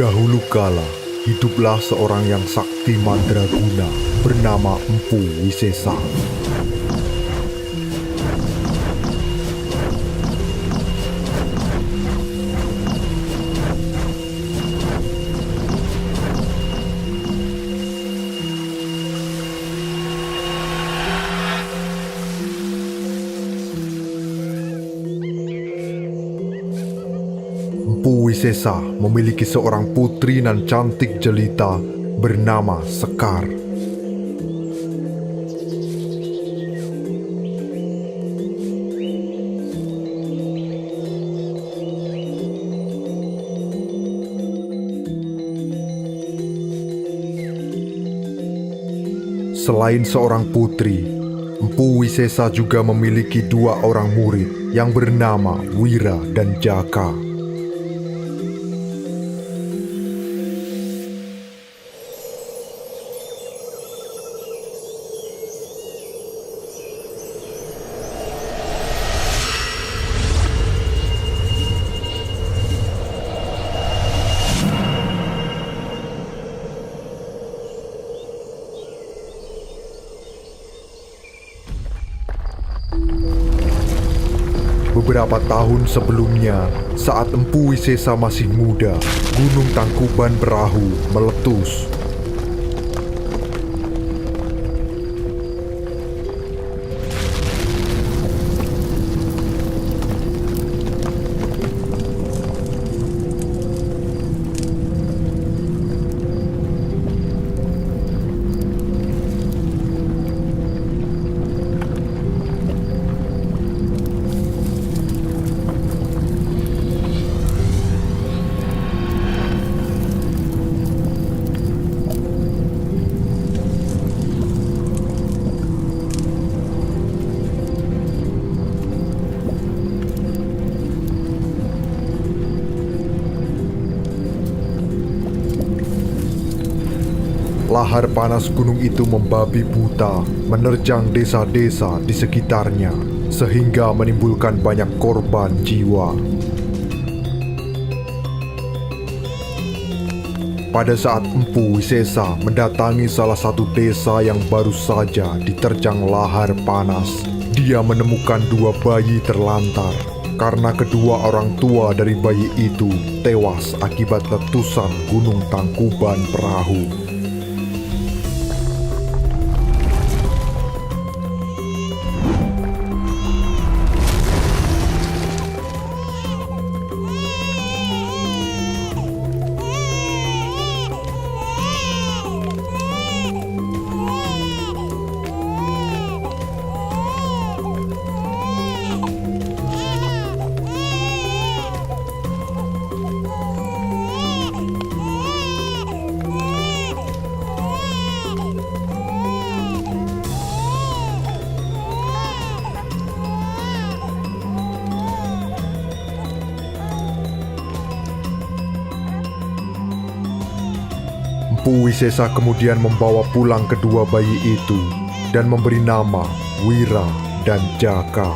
Dahulu kala, hiduplah seorang yang sakti mandraguna bernama Empu Wisesa. Empu Wisesa memiliki seorang putri nan cantik jelita bernama Sekar. Selain seorang putri, Empu Wisesa juga memiliki dua orang murid yang bernama Wira dan Jaka. Beberapa tahun sebelumnya, saat Empu Wisesa masih muda, Gunung Tangkuban Perahu meletus. Lahar panas gunung itu membabi buta, menerjang desa-desa di sekitarnya, sehingga menimbulkan banyak korban jiwa. Pada saat Empu Wisesa mendatangi salah satu desa yang baru saja diterjang lahar panas, dia menemukan dua bayi terlantar karena kedua orang tua dari bayi itu tewas akibat letusan Gunung Tangkuban Perahu. Empu Wisesa kemudian membawa pulang kedua bayi itu dan memberi nama Wira dan Jaka.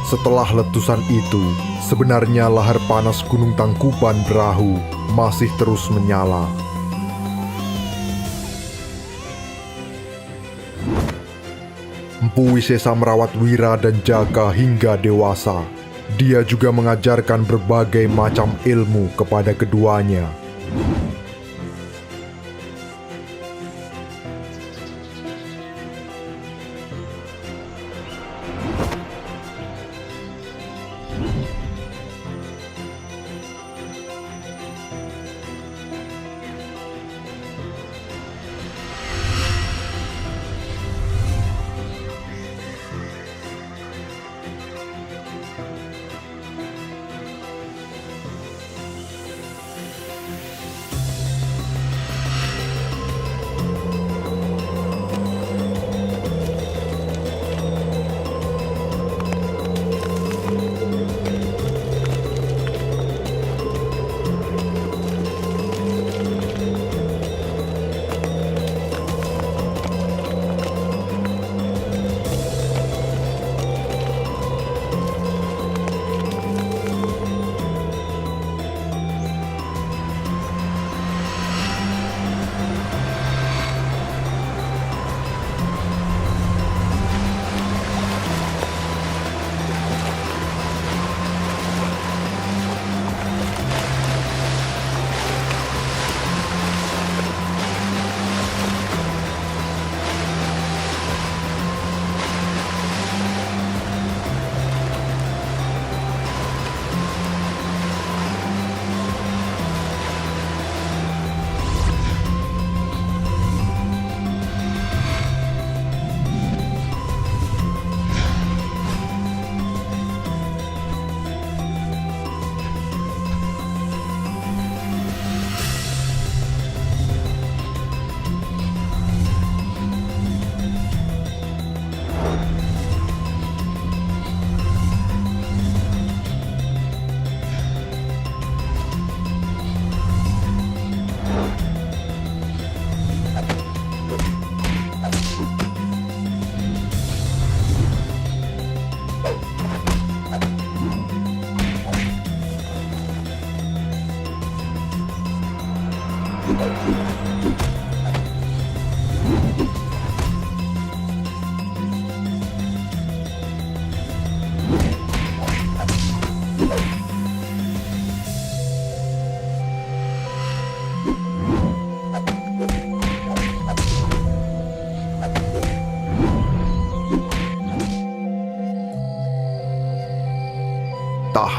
Setelah letusan itu, sebenarnya lahar panas Gunung Tangkuban Perahu masih terus menyala. Empu Wisesa merawat Wira dan Jaka hingga dewasa. Dia juga mengajarkan berbagai macam ilmu kepada keduanya.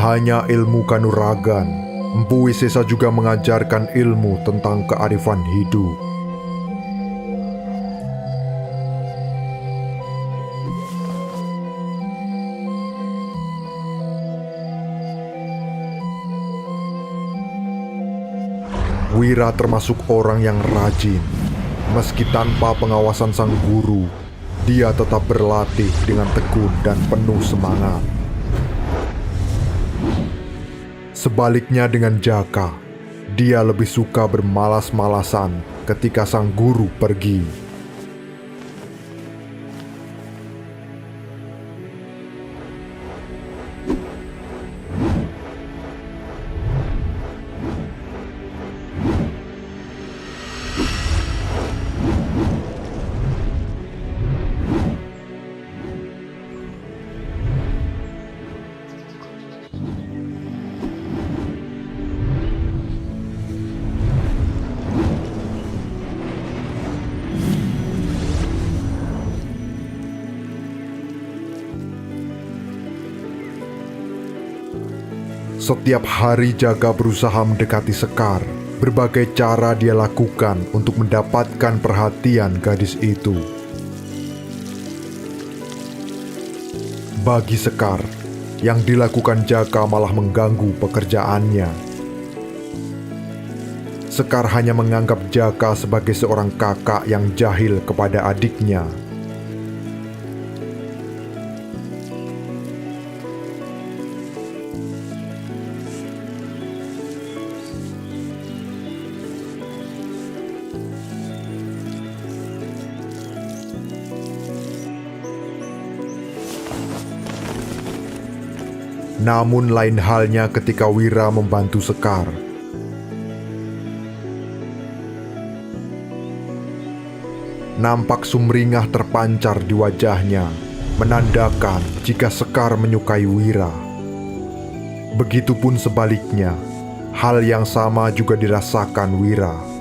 hanya ilmu kanuragan, Empu Wisesa juga mengajarkan ilmu tentang kearifan hidup. Wira termasuk orang yang rajin. Meski tanpa pengawasan sang guru, dia tetap berlatih dengan tekun dan penuh semangat. Sebaliknya dengan Jaka, dia lebih suka bermalas-malasan ketika sang guru pergi. Setiap hari Jaka berusaha mendekati Sekar. Berbagai cara dia lakukan untuk mendapatkan perhatian gadis itu. Bagi Sekar, yang dilakukan Jaka malah mengganggu pekerjaannya. Sekar hanya menganggap Jaka sebagai seorang kakak yang jahil kepada adiknya. Namun lain halnya ketika Wira membantu Sekar. Nampak sumringah terpancar di wajahnya, menandakan jika Sekar menyukai Wira. Begitupun sebaliknya, hal yang sama juga dirasakan Wira.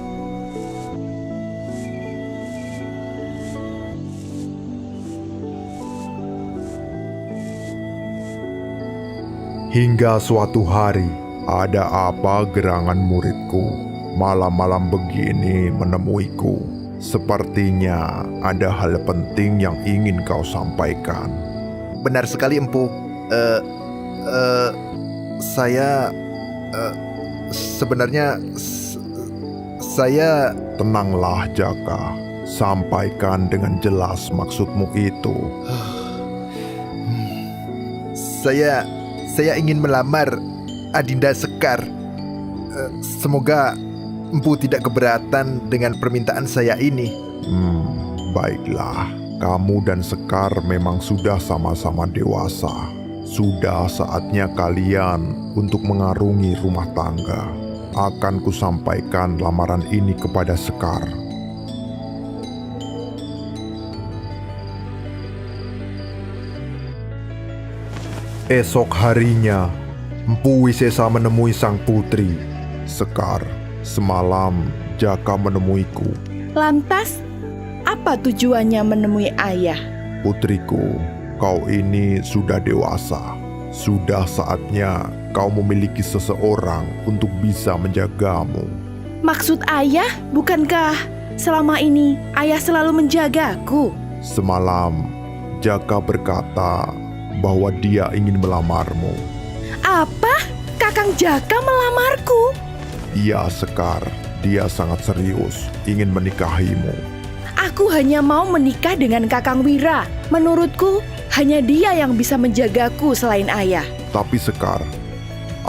Hingga suatu hari, ada apa gerangan muridku? Malam-malam begini menemuiku. Sepertinya ada hal penting yang ingin kau sampaikan. Benar sekali, Empu. Saya sebenarnya saya... Tenanglah Jaka, sampaikan dengan jelas maksudmu itu. Saya ingin melamar Adinda Sekar. Semoga Empu tidak keberatan dengan permintaan saya ini. Baiklah. Kamu dan Sekar memang sudah sama-sama dewasa. Sudah saatnya kalian untuk mengarungi rumah tangga. Akan kusampaikan lamaran ini kepada Sekar. Esok harinya, Empu Wisesa menemui sang putri. Sekar, semalam Jaka menemuiku. Lantas, apa tujuannya menemui ayah? Putriku, kau ini sudah dewasa. Sudah saatnya kau memiliki seseorang untuk bisa menjagamu. Maksud ayah, bukankah selama ini ayah selalu menjagaku? Semalam, Jaka berkata bahwa dia ingin melamarmu. Apa? Kakang Jaka melamarku? Iya, Sekar. Dia sangat serius ingin menikahimu. Aku hanya mau menikah dengan Kakang Wira. Menurutku, hanya dia yang bisa menjagaku selain ayah. Tapi Sekar,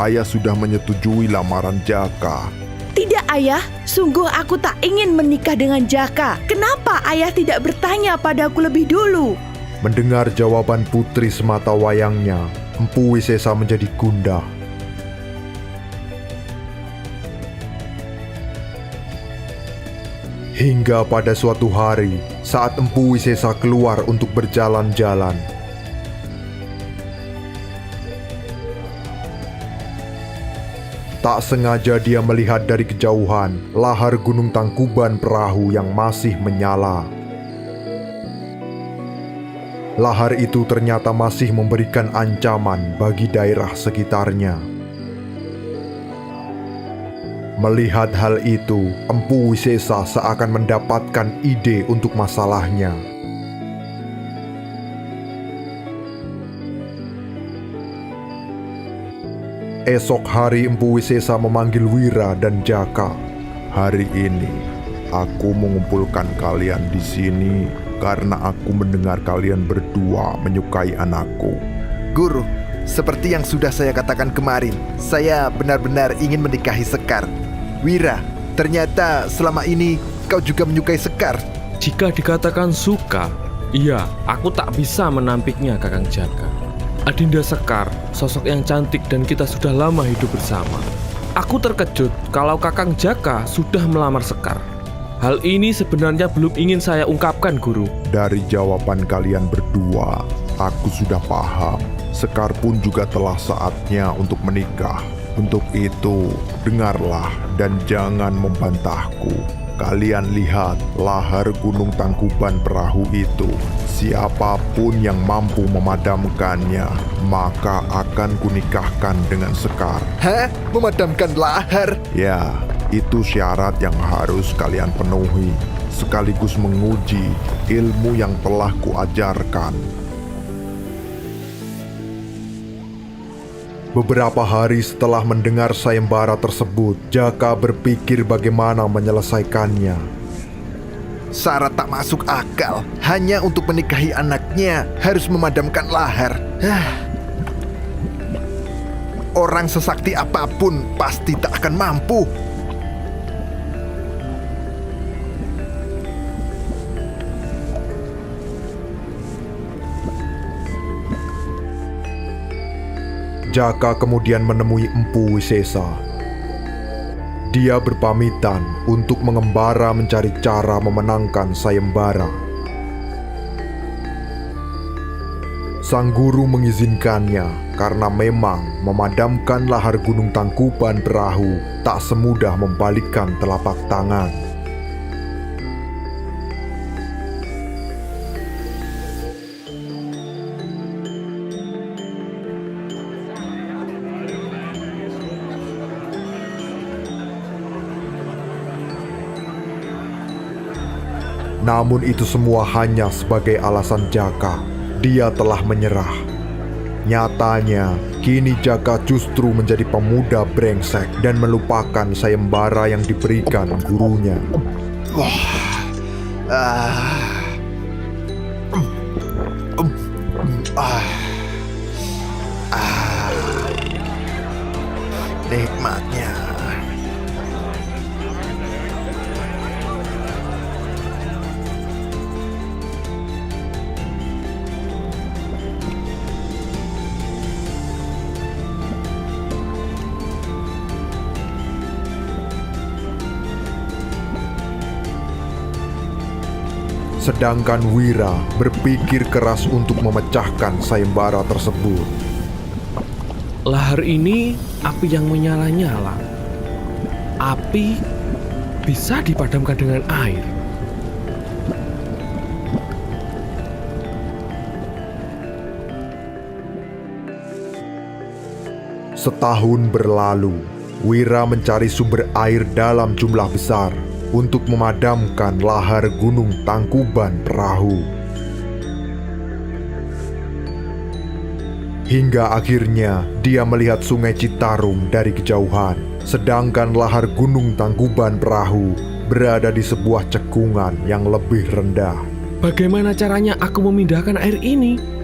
ayah sudah menyetujui lamaran Jaka. Tidak ayah, sungguh aku tak ingin menikah dengan Jaka. Kenapa ayah tidak bertanya padaku lebih dulu? Mendengar jawaban putri semata wayangnya, Empu Wisesa menjadi gundah. Hingga pada suatu hari, saat Empu Wisesa keluar untuk berjalan-jalan, tak sengaja dia melihat dari kejauhan lahar Gunung Tangkuban Perahu yang masih menyala. lahar itu ternyata masih memberikan ancaman bagi daerah sekitarnya. Melihat hal itu, Empu Wisesa seakan mendapatkan ide untuk masalahnya. Esok hari Empu Wisesa memanggil Wira dan Jaka. "Hari ini, aku mengumpulkan kalian di sini karena aku mendengar kalian berdua menyukai anakku." Guru, seperti yang sudah saya katakan kemarin, saya benar-benar ingin menikahi Sekar. Wira, ternyata selama ini kau juga menyukai Sekar. Jika dikatakan suka, iya, aku tak bisa menampiknya, Kakang Jaka. Adinda Sekar, sosok yang cantik dan kita sudah lama hidup bersama. Aku terkejut kalau Kakang Jaka sudah melamar Sekar. Hal ini sebenarnya belum ingin saya ungkapkan, Guru. Dari jawaban kalian berdua, aku sudah paham. Sekar pun juga telah saatnya untuk menikah. Untuk itu, dengarlah dan jangan membantahku. Kalian lihat lahar Gunung Tangkuban Perahu itu. Siapapun yang mampu memadamkannya, maka akan kunikahkan dengan Sekar. Hah? Memadamkan lahar? Ya, itu syarat yang harus kalian penuhi, sekaligus menguji ilmu yang telah kuajarkan. Beberapa hari setelah mendengar sayembara tersebut, Jaka berpikir bagaimana menyelesaikannya. Syarat tak masuk akal. Hanya untuk menikahi anaknya harus memadamkan lahar. Orang sesakti apapun pasti tak akan mampu. Jaka kemudian menemui Empu Wisesa. Dia berpamitan untuk mengembara mencari cara memenangkan sayembara. Sang guru mengizinkannya karena memang memadamkan lahar Gunung Tangkuban Perahu tak semudah membalikkan telapak tangan. Namun itu semua hanya sebagai alasan Jaka. Dia telah menyerah. Nyatanya, kini Jaka justru menjadi pemuda brengsek dan melupakan sayembara yang diberikan gurunya. Nikmatnya. Sedangkan Wira berpikir keras untuk memecahkan sayembara tersebut. Lahar ini api yang menyala-nyala. Api bisa dipadamkan dengan air. Setahun berlalu, Wira mencari sumber air dalam jumlah besar untuk memadamkan lahar Gunung Tangkuban Perahu. Hingga akhirnya dia melihat Sungai Citarum dari kejauhan, sedangkan lahar Gunung Tangkuban Perahu berada di sebuah cekungan yang lebih rendah. Bagaimana caranya aku memindahkan air ini?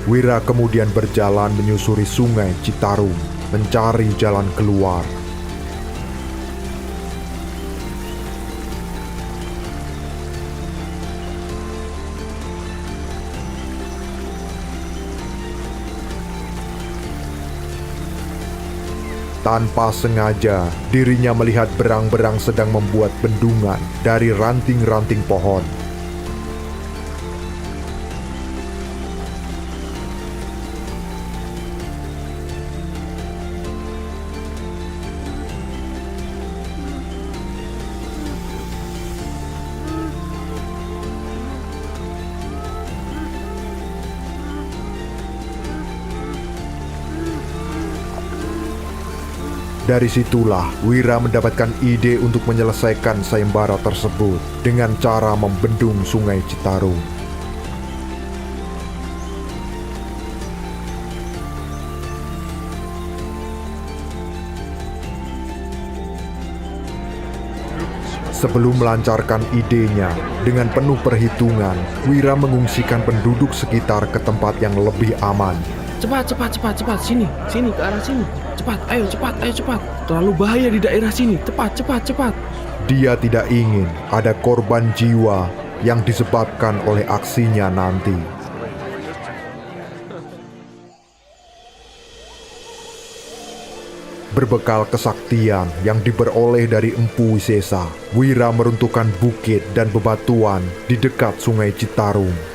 Wira kemudian berjalan menyusuri Sungai Citarum, mencari jalan keluar. Tanpa sengaja, dirinya melihat berang-berang sedang membuat bendungan dari ranting-ranting pohon. Dari situlah Wira mendapatkan ide untuk menyelesaikan sayembara tersebut dengan cara membendung Sungai Citarum. Sebelum melancarkan idenya, dengan penuh perhitungan, Wira mengungsikan penduduk sekitar ke tempat yang lebih aman. Cepat, sini, ke arah sini. Cepat, ayo cepat. Terlalu bahaya di daerah sini, cepat. Dia tidak ingin ada korban jiwa yang disebabkan oleh aksinya nanti. Berbekal kesaktian yang diperoleh dari Empu Wisesa, Wira meruntuhkan bukit dan bebatuan di dekat Sungai Citarum.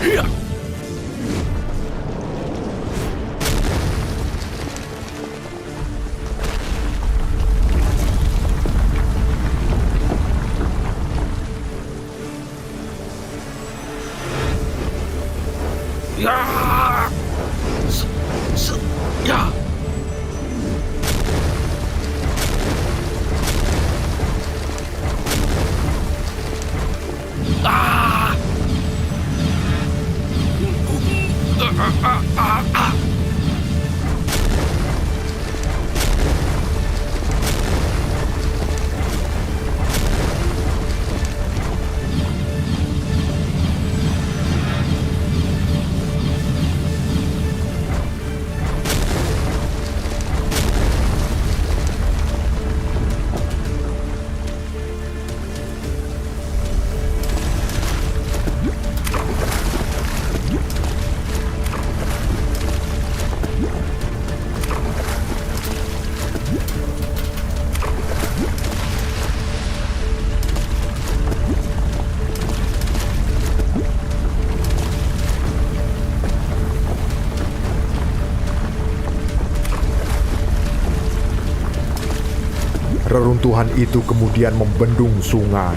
Ya. Ya. Ah. Reruntuhan itu kemudian membendung sungai,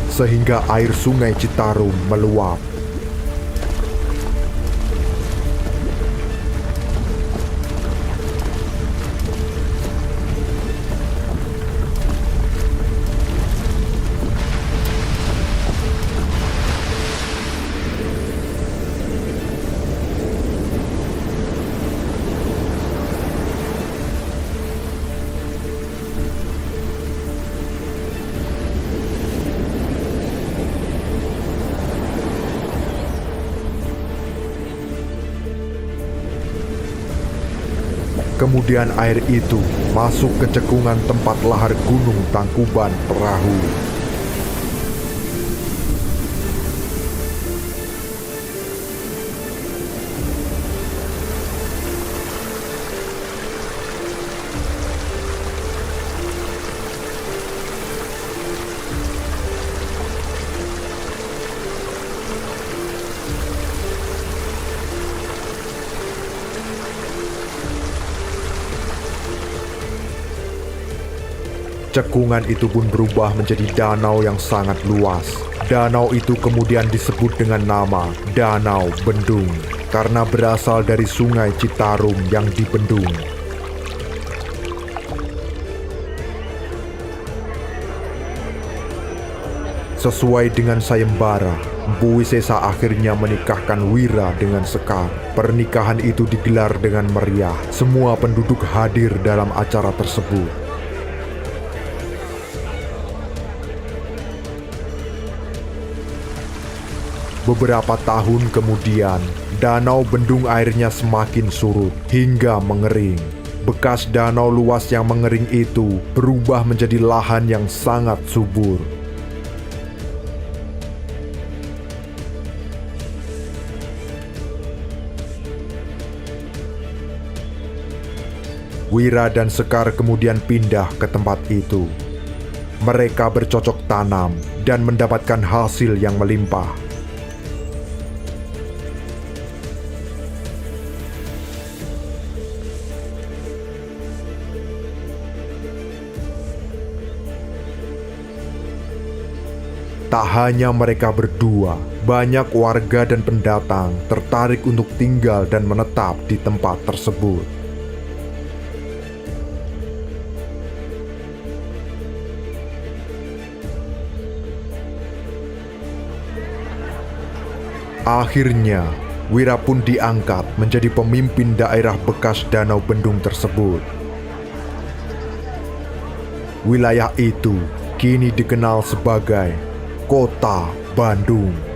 sehingga air Sungai Citarum meluap. Kemudian air itu masuk ke cekungan tempat lahar Gunung Tangkuban Perahu. Cekungan itu pun berubah menjadi danau yang sangat luas. Danau itu kemudian disebut dengan nama Danau Bendung, karena berasal dari Sungai Citarum yang dibendung. Sesuai dengan sayembara, Empu Wisesa akhirnya menikahkan Wira dengan Sekar. Pernikahan itu digelar dengan meriah. Semua penduduk hadir dalam acara tersebut. Beberapa tahun kemudian, danau bendung airnya semakin surut hingga mengering. Bekas danau luas yang mengering itu berubah menjadi lahan yang sangat subur. Wira dan Sekar kemudian pindah ke tempat itu. Mereka bercocok tanam dan mendapatkan hasil yang melimpah. Tak hanya mereka berdua, banyak warga dan pendatang tertarik untuk tinggal dan menetap di tempat tersebut. Akhirnya, Wira pun diangkat menjadi pemimpin daerah bekas danau bendung tersebut. Wilayah itu kini dikenal sebagai Kota Bandung.